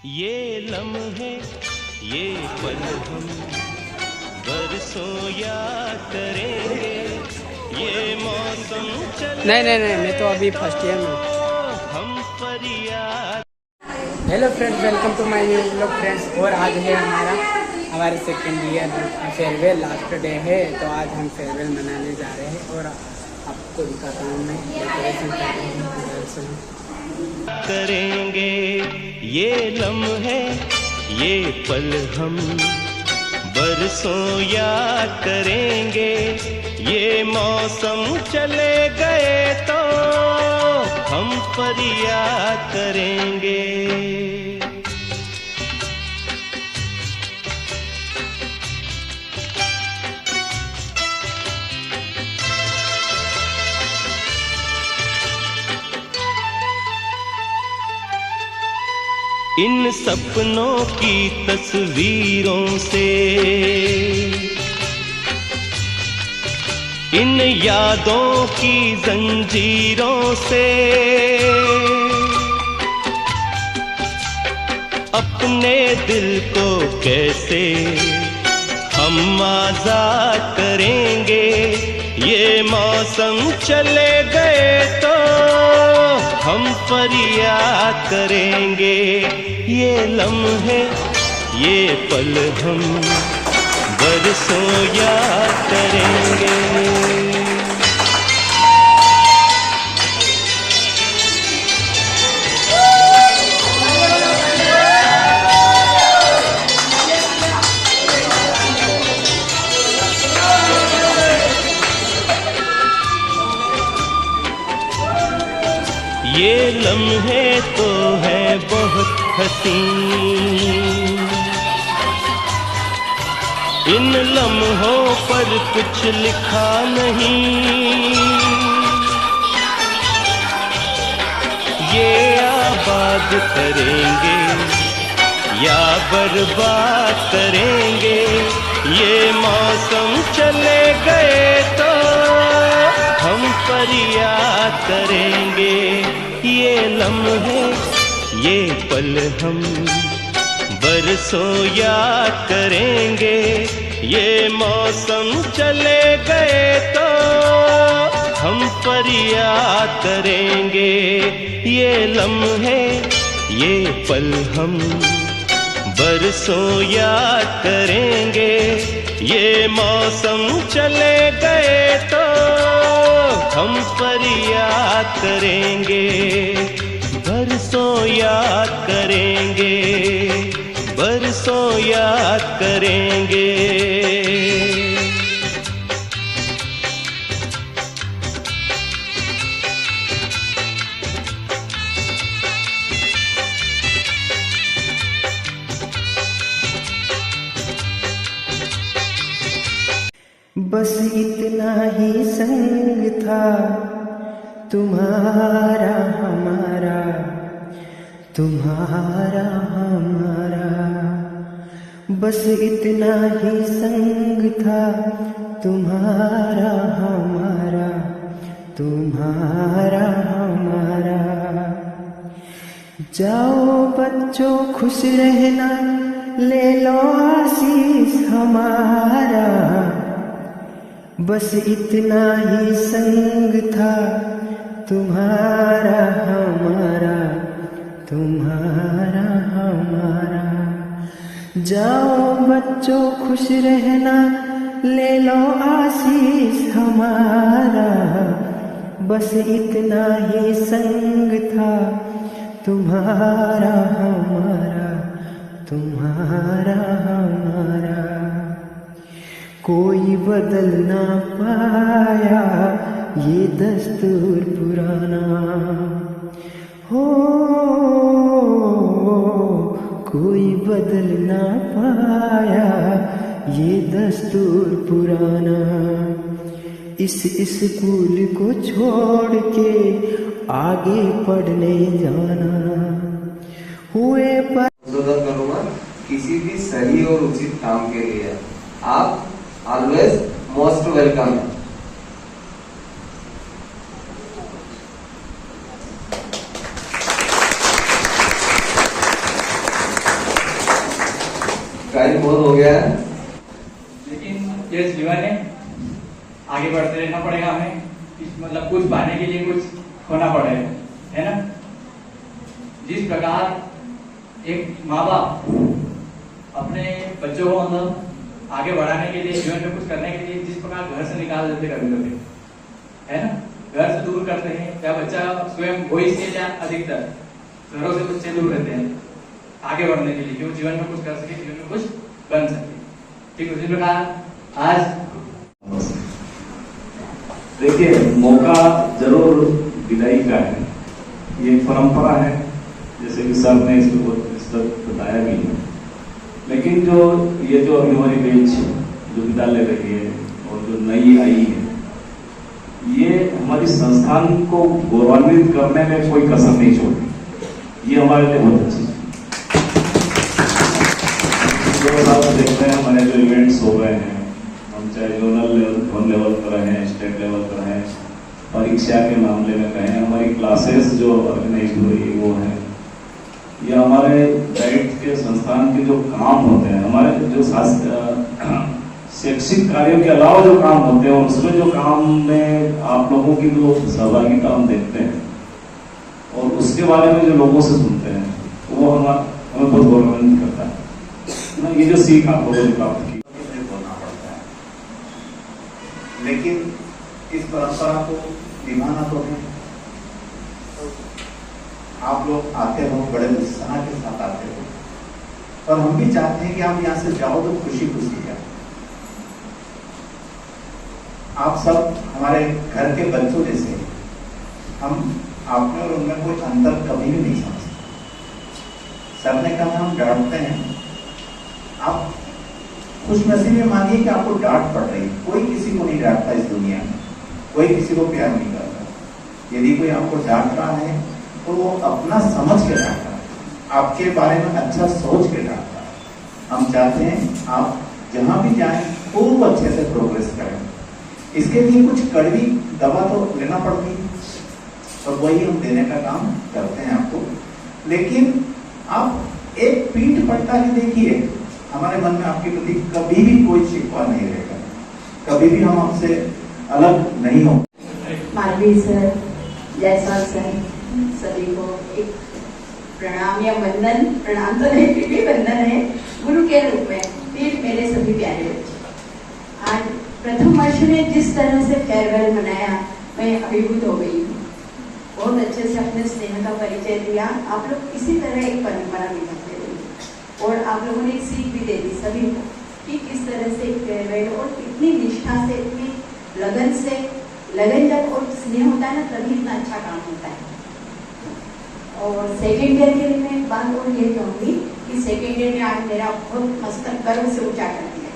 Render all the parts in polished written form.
ये लम्हे ये पल हम बरसों याद करेंगे, ये मौसम चले नहीं मैं तो अभी फर्स्ट ईयर में। हम फरियाद। Hello friends, welcome to my new vlog friends. और आज है हमारे second year farewell, last day है, तो आज हम फेयरवेल मनाने जा रहे हैं और आपको दिखाता हूँ मैं डेकोरेशन कर रहे हैं। करेंगे ये लम्हे ये पल हम बरसों याद करेंगे, ये मौसम चले गए तो हम फरियाद करेंगे। इन सपनों की तस्वीरों से, इन यादों की जंजीरों से अपने दिल को कैसे हम आजाद करेंगे, ये मौसम चले गए तो हम फरियाद करेंगे। ये लम्हे ये पल हम बरसों याद करेंगे। ये लम्हे तो है बहुत हसीन, इन लम्हों पर कुछ लिखा नहीं, ये आबाद करेंगे या बर्बाद करेंगे, ये मौसम चले गए तो हम फरियाद करेंगे। ये लम्हे ये पल हम बरसों याद करेंगे, ये मौसम चले गए तो हम फरियाद करेंगे। ये लम्हे ये पल हम बरसों याद करेंगे, ये मौसम चले गए तो हम फरियाद करेंगे, बरसों याद करेंगे, बरसों याद करेंगे। बस इतना ही संग था तुम्हारा हमारा, तुम्हारा हमारा, बस इतना ही संग था तुम्हारा हमारा, तुम्हारा हमारा। जाओ बच्चों खुश रहना, ले लो आशीष हमारा, बस इतना ही संग था तुम्हारा हमारा, तुम्हारा हमारा। जाओ बच्चों खुश रहना, ले लो आशीष हमारा, बस इतना ही संग था तुम्हारा हमारा, तुम्हारा हमारा। कोई बदल ना पाया ये दस्तूर पुराना, हो कोई बदल ना पाया ये दस्तूर पुराना। इस स्कूल को छोड़ के आगे पढ़ने जाना हुए पर करूँगा किसी भी सही और उचित काम के लिए। आप ऑलवेज मोस्ट वेलकम है। टाइम बहुत हो गया है। लेकिन ये जीवन है, आगे बढ़ते रहना पड़ेगा हमें। मतलब कुछ पाने के लिए कुछ खोना पड़ेगा, है ना। जिस प्रकार एक माँ बाप अपने बच्चों को मतलब आगे बढ़ाने के लिए, जीवन में कुछ करने के लिए जिस प्रकार घर से निकाल देते कभी कभी, है ना, घर से दूर करते हैं, या बच्चा स्वयं वही से या अधिकतर घरों से बच्चे दूर रहते हैं आगे बढ़ने के लिए, कि वो जीवन में कुछ कर सके, जीवन में कुछ बन सके। ठीक उसी प्रकार आज देखिए, मौका जरूर विदाई का है, ये एक परंपरा है, जैसे कि सर ने इसको बताया भी है। लेकिन जो ये जो अभी हमारी बेंच जो विद्यालय रही है और जो नई आई है, ये हमारी संस्थान को गौरवान्वित करने में कोई कसर नहीं छोड़ती। ये हमारे लिए बहुत अच्छी चीज। देखते हैं हमारे जो इवेंट्स हो रहे हैं, हम चाहे जोनल लेवल पर रहें, स्टेट लेवल पर रहें, परीक्षा के मामले में कहें, हमारी क्लासेस जो ऑर्गेनाइज हो रही वो है, या हमारे डाइट के संस्थान के जो काम होते हैं, हमारे जो शैक्षिक कार्यों के अलावा जो काम होते हैं, उसमें जो काम में आप लोगों की जो सहभागिता हम देखते हैं और उसके बारे में जो लोगों से सुनते हैं, वो हमें बहुत गौरवान्वित करता है। ये जो सीख आप लोगों ने प्राप्त की, बोलना पड़ता है, लेकिन इस परंपरा को निभाना तो है। आप लोग आते हो, बड़े उत्साह के साथ आते हो, और हम भी चाहते हैं कि आप यहाँ से जाओ तो खुशी खुशी जाओ। आप सब हमारे घर के बच्चों जैसे हैं। हम आप में और उनमें कोई अंतर कभी भी नहीं समझते। सर ने कहा हम डांटते हैं, आप खुशनसीबी मानिए कि आपको डांट पड़ रही है। कोई किसी को नहीं डांटता इस दुनिया में, कोई किसी को प्यार नहीं करता। यदि कोई आपको डांट रहा है तो वो अपना समझ के डांट रहा है, आपके बारे में अच्छा सोच के डांट रहा है। हम चाहते हैं आप जहां भी जाएं खूब अच्छे से प्रोग्रेस करें। इसके लिए कुछ कड़वी दवा तो लेना पड़ती है, और वही हम देने का काम करते हैं आपको। लेकिन आप एक पीठ पलटा के देखिए, हमारे मन में आपके प्रति कभी भी कोई शिकवा नहीं रहेगा, कभी भी हम आपसे अलग नहीं हो। मालवीय सर, जायसवाल सर, सभी को एक प्रणाम या वंदन। प्रणाम तो नहीं, फिर भी वंदन है गुरु के रूप में। फिर मेरे सभी प्यारे बच्चे, आज प्रथम वर्ष में जिस तरह से फेयरवेल मनाया, मैं अभिभूत हो गई हूँ। बहुत अच्छे से अपने स्नेह का परिचय दिया। आप लोग इसी तरह एक परंपरा निभाते रहिए, और आप लोगों ने एक सीख भी दे दी सभी को कि किस तरह से एक फेयरवेल, और इतनी निष्ठा से, इतनी लगन से, लगन जब और स्नेह होता है ना, तभी इतना अच्छा काम होता है। और सेकेंड ईयर के लिए मैं एक बात और ये कहूँगी कि सेकेंड ईयर में आज मेरा बहुत मस्तक गर्व से ऊंचा कर दिया।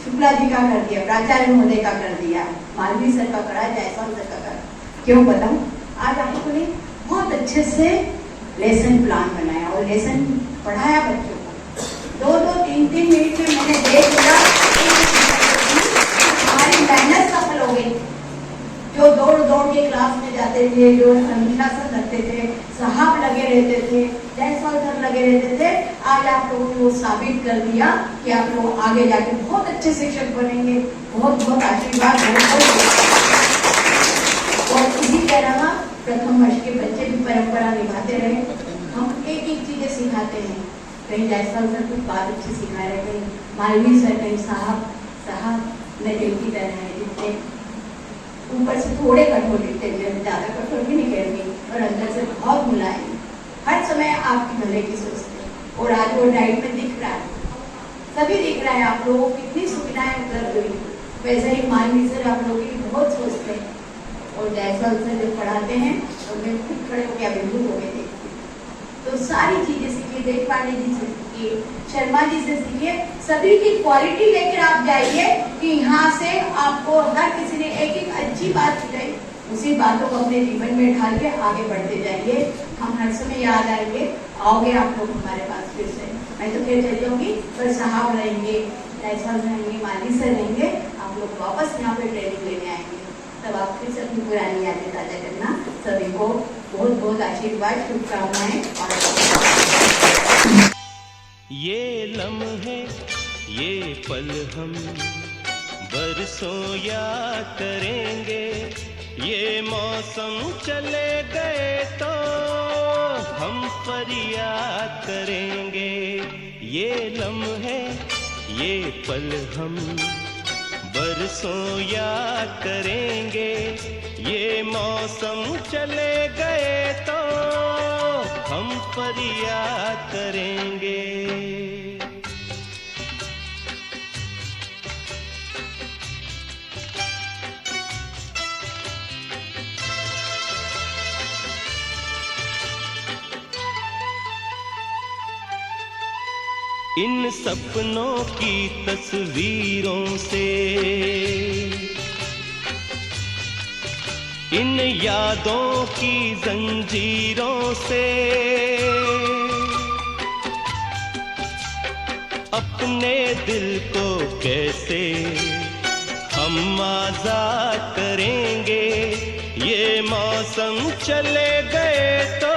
शुक्ला जी का कर दिया, प्राचार्य महोदय का कर दिया, मालवीय सर का करा, जायसवाल सर का करा। क्यों बताऊं? आज आप लोगों ने बहुत अच्छे से लेसन प्लान बनाया और लेसन पढ़ाया बच्चों को। 2-2, 3-3 मिनट में मैंने देख लिया हमारी मेहनत सफल हो गई। जो दौड़ दौड़ के क्लास में जाते थे, जो अनुशासन रखते थे, साहब लगे रहते थे, जायसवाल सर लगे रहते थे, आज आप लोगों ने वो साबित कर दिया कि आप लोग आगे जाके बहुत अच्छे शिक्षक बनेंगे। बहुत बहुत आशीर्वाद। और इसी तरह प्रथम वर्ष के बच्चे भी परंपरा निभाते रहे। हम एक एक चीजें सिखाते हैं। कहीं जायसवाल सर कुछ बात अच्छी सिखा रहे, कहीं मालवीय सर, कहीं साहब न दिल की तरह है, जितने ऊपर से थोड़े कठोर लिखते हैं, ज्यादा कठोर भी नहीं कहेंगे, और अंदर से बहुत मुलायम, हर समय आपकी भले की सोचते हैं। और आज वो डाइट में दिख रहा है, सभी दिख रहा है, आप लोगों को कितनी सुविधाएं उपलब्ध हुई। वैसे ही मालवीय सर आप लोगों की बहुत सोचते हैं, और जायसवाल सर जब पढ़ाते हैं और मैं खुद खड़े होकर अभिभूत हो गए थे। तो सारी चीजें सीखिए, देशपांडे जी से सीखिए, शर्मा जी से सीखिए, सभी की क्वालिटी लेकर आप जाइए कि यहाँ से आपको हर किसी ने एक एक अच्छी बात सिखाई, उसी बातों को अपने जीवन में ढाल के आगे बढ़ते जाइए। हम हर समय याद आएंगे, आओगे आप लोग हमारे पास फिर से। मैं तो फिर चली जाऊंगी, पर साहब रहेंगे, जायसवाल रहेंगे, मालवीय सर रहेंगे, आप लोग वापस यहाँ पे ट्रेनिंग लेने आएंगे। तब आप फिर से अपनी पुरानी यादें ताजा करना। सभी को बहुत बहुत आशीर्वाद, शुभकामनाएं। और ये लम्हे ये पल हम बरसों याद करेंगे। ये मौसम चले गए तो हम फरियाद करेंगे। ये लम्हे ये पल हम बरसों याद करेंगे। ये मौसम चले गए तो हम फरियाद करेंगे। इन सपनों की तस्वीरों से, इन यादों की जंजीरों से अपने दिल को कैसे हम आजाद करेंगे। ये मौसम चले गए तो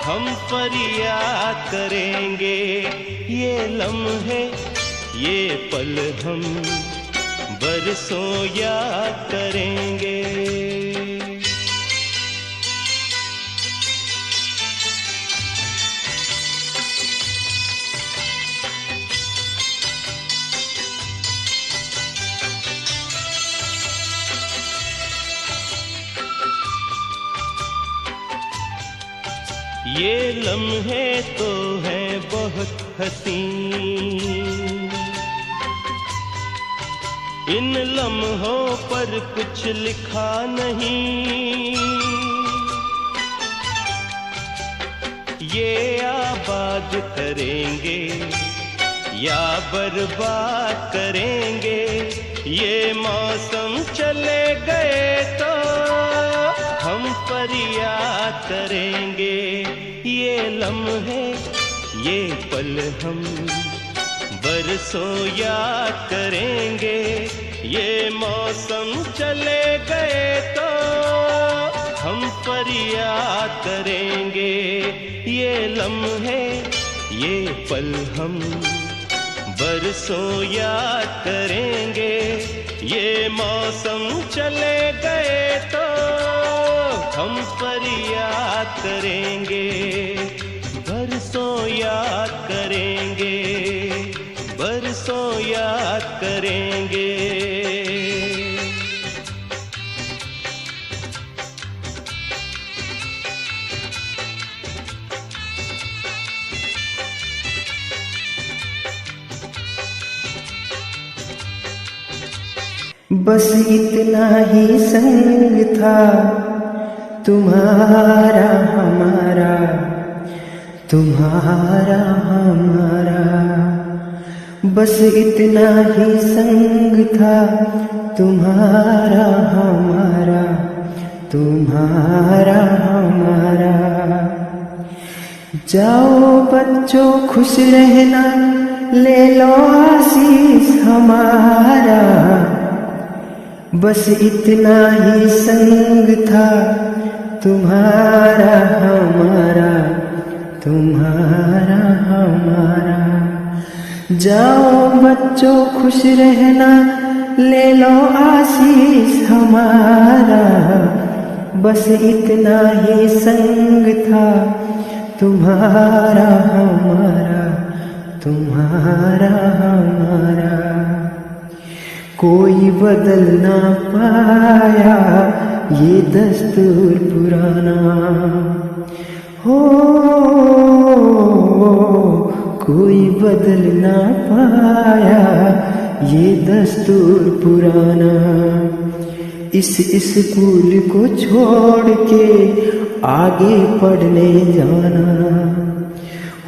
हम फरियाद करेंगे। ये लम्हे ये पल हम बरसों याद करेंगे। ये लम्हे तो हैं बहुत हसीन, इन लम्हों पर कुछ लिखा नहीं। ये आबाद करेंगे या बर्बाद करेंगे। ये मौसम चले गए तो हम फरियाद करेंगे। ये लम्हे ये पल हम बरसों याद करेंगे। ये मौसम चले गए तो हम फरियाद करेंगे। ये लम्हे ये पल हम बरसों याद करेंगे। ये मौसम चले गए तो हम फरियाद करेंगे। बरसों याद करेंगे, बरसों याद करेंगे। बस इतना ही संग था तुम्हारा हमारा, तुम्हारा हमारा। बस इतना ही संग था तुम्हारा हमारा, तुम्हारा हमारा। जाओ बच्चों खुश रहना, ले लो आशीष हमारा। बस इतना ही संग था तुम्हारा हमारा, तुम्हारा हमारा। जाओ बच्चों खुश रहना, ले लो आशीष हमारा। बस इतना ही संग था तुम्हारा हमारा, तुम्हारा हमारा। कोई बदल ना पाया ये दस्तूर पुराना। हो कोई बदल ना पाया ये दस्तूर पुराना। इस स्कूल को छोड़ के आगे पढ़ने जाना।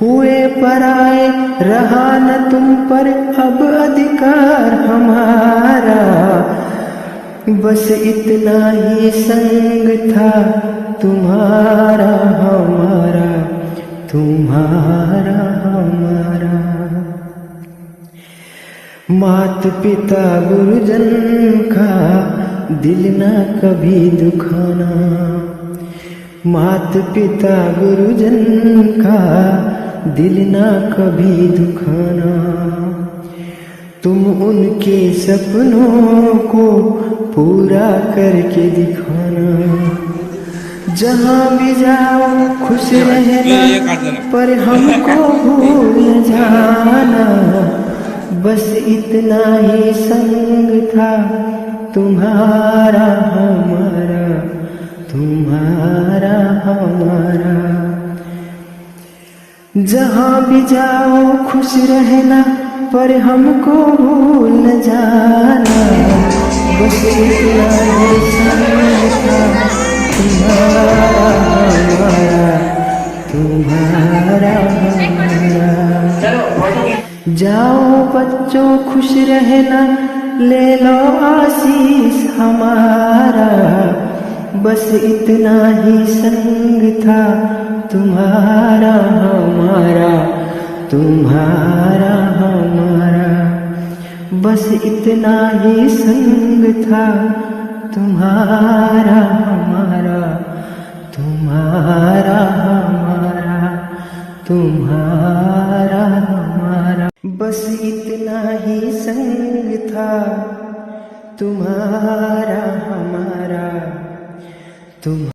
हुए पराए रहा न तुम पर अब अधिकार हमारा। बस इतना ही संग था तुम्हारा हमारा, तुम्हारा हमारा। मात पिता गुरुजन का दिल ना कभी दुखाना। मात पिता गुरुजन का दिल ना कभी दुखाना। तुम उनके सपनों को पूरा करके दिखाना। जहाँ भी जाओ खुश रहना, पर हमको भूल न जाना। बस इतना ही संग था तुम्हारा हमारा, तुम्हारा हमारा। जहाँ भी जाओ खुश रहना, पर हमको भूल न जाना। बस इतना ही संग था तुम्हारा हमारा, तुम्हारा हमारा। जाओ बच्चों खुश रहना, ले लो आशीष हमारा। बस इतना ही संग था तुम्हारा हमारा, तुम्हारा हमारा। बस इतना ही संग था तुम्हारा हमारा, तुम्हारा हमारा, तुम्हारा हमारा। बस इतना ही संग था तुम्हारा हमारा, तुम